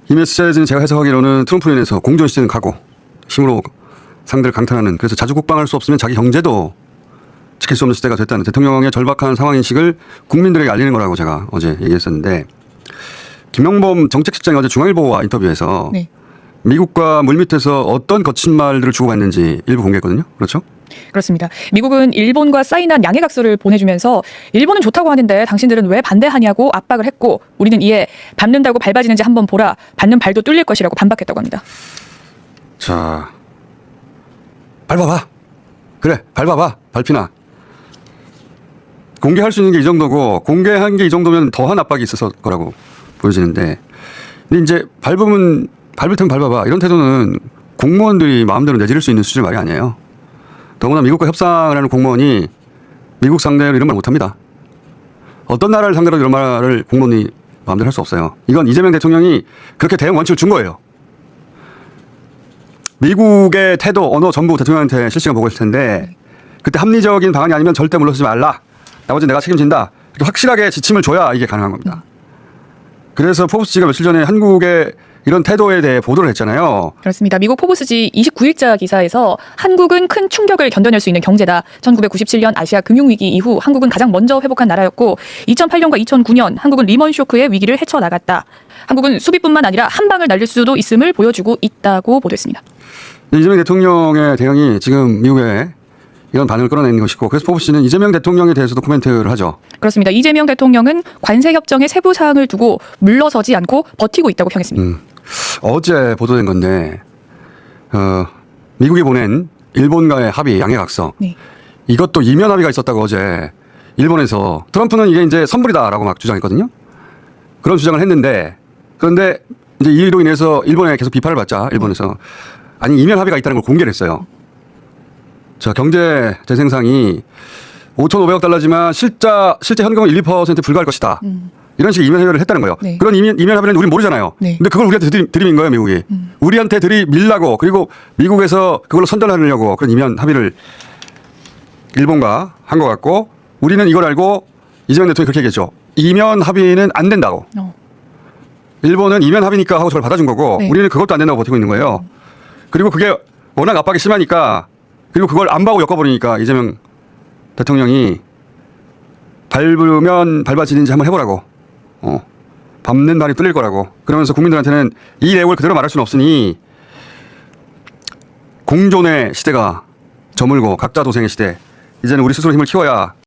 이 메시지는 제가 해석하기로는 트럼프로 인해서 공존 시대는 가고 힘으로 상대를 강탈하는, 그래서 자주 국방할 수 없으면 자기 경제도 지킬 수 없는 시대가 됐다는 대통령의 절박한 상황인식을 국민들에게 알리는 거라고 제가 어제 얘기했었는데, 김영범 정책실장이 어제 중앙일보와 인터뷰에서 네. 미국과 물밑에서 어떤 거친 말들을 주고받는지 일부 공개했거든요. 그렇죠? 그렇습니다. 미국은 일본과 사인한 양해각서를 보내주면서 일본은 좋다고 하는데 당신들은 왜 반대하냐고 압박을 했고, 우리는 이에 밟는다고 밟아지는지 한번 보라, 밟는 발도 뚫릴 것이라고 반박했다고 합니다. 자, 밟아봐. 그래, 밟아봐. 밟히나. 공개할 수 있는 게 이 정도고, 공개한 게 이 정도면 더한 압박이 있어서 거라고 보여지는데, 근데 이제 밟을 테면 밟아봐, 이런 태도는 공무원들이 마음대로 내지를 수 있는 수준의 말이 아니에요. 더구나 미국과 협상을 하는 공무원이 미국 상대로 이런 말 못합니다. 어떤 나라를 상대로 이런 말을 공무원이 마음대로 할 수 없어요. 이건 이재명 대통령이 그렇게 대응 원칙을 준 거예요. 미국의 태도, 언어 전부 대통령한테 실시간 보고했을 텐데, 그때 합리적인 방안이 아니면 절대 물러서지 말라, 나머지 내가 책임진다, 이렇게 확실하게 지침을 줘야 이게 가능한 겁니다. 그래서 포브스지가 며칠 전에 한국의 이런 태도에 대해 보도를 했잖아요. 그렇습니다. 미국 포브스지 29일자 기사에서 한국은 큰 충격을 견뎌낼 수 있는 경제다. 1997년 아시아 금융위기 이후 한국은 가장 먼저 회복한 나라였고, 2008년과 2009년 한국은 리먼 쇼크의 위기를 헤쳐나갔다. 한국은 수비뿐만 아니라 한 방을 날릴 수도 있음을 보여주고 있다고 보도했습니다. 이재명 대통령의 대응이 지금 미국에 이런 반응을 끌어내는 것이고, 그래서 포브스는 이재명 대통령에 대해서도 코멘트를 하죠. 그렇습니다. 이재명 대통령은 관세 협정의 세부 사항을 두고 물러서지 않고 버티고 있다고 평했습니다. 어제 보도된 건데, 미국이 보낸 일본과의 합의 양해각서, 네. 이것도 이면 합의가 있었다고 어제 일본에서, 트럼프는 이게 이제 선불이다라고 막 주장했거든요. 그런 주장을 했는데, 그런데 이제 이로 인해서 일본에 계속 비판을 받자 일본에서 아니, 이면 합의가 있다는 걸 공개를 했어요. 자, 경제 재생상이 5,500억 달러지만 실제 현금은 1~2% 불과할 것이다. 이런 식의 이면 합의를 했다는 거예요. 네. 그런 이면 합의는 우리는 모르잖아요. 네. 근데 그걸 우리한테 들이민 거예요, 미국이. 우리한테 들이밀라고, 그리고 미국에서 그걸로 선전하려고 그런 이면 합의를 일본과 한 것 같고, 우리는 이걸 알고 이재명 대통령이 그렇게 얘기했죠. 이면 합의는 안 된다고. 일본은 이면 합의니까 하고 저걸 받아준 거고, 네. 우리는 그것도 안 된다고 버티고 있는 거예요. 그리고 그게 워낙 압박이 심하니까, 그리고 그걸 안 봐고 엮어버리니까 이재명 대통령이 밟으면 밟아지는지 한번 해보라고. 밟는 발이 뚫릴 거라고. 그러면서 국민들한테는 이 내용을 그대로 말할 수는 없으니 공존의 시대가 저물고 각자 도생의 시대, 이제는 우리 스스로 힘을 키워야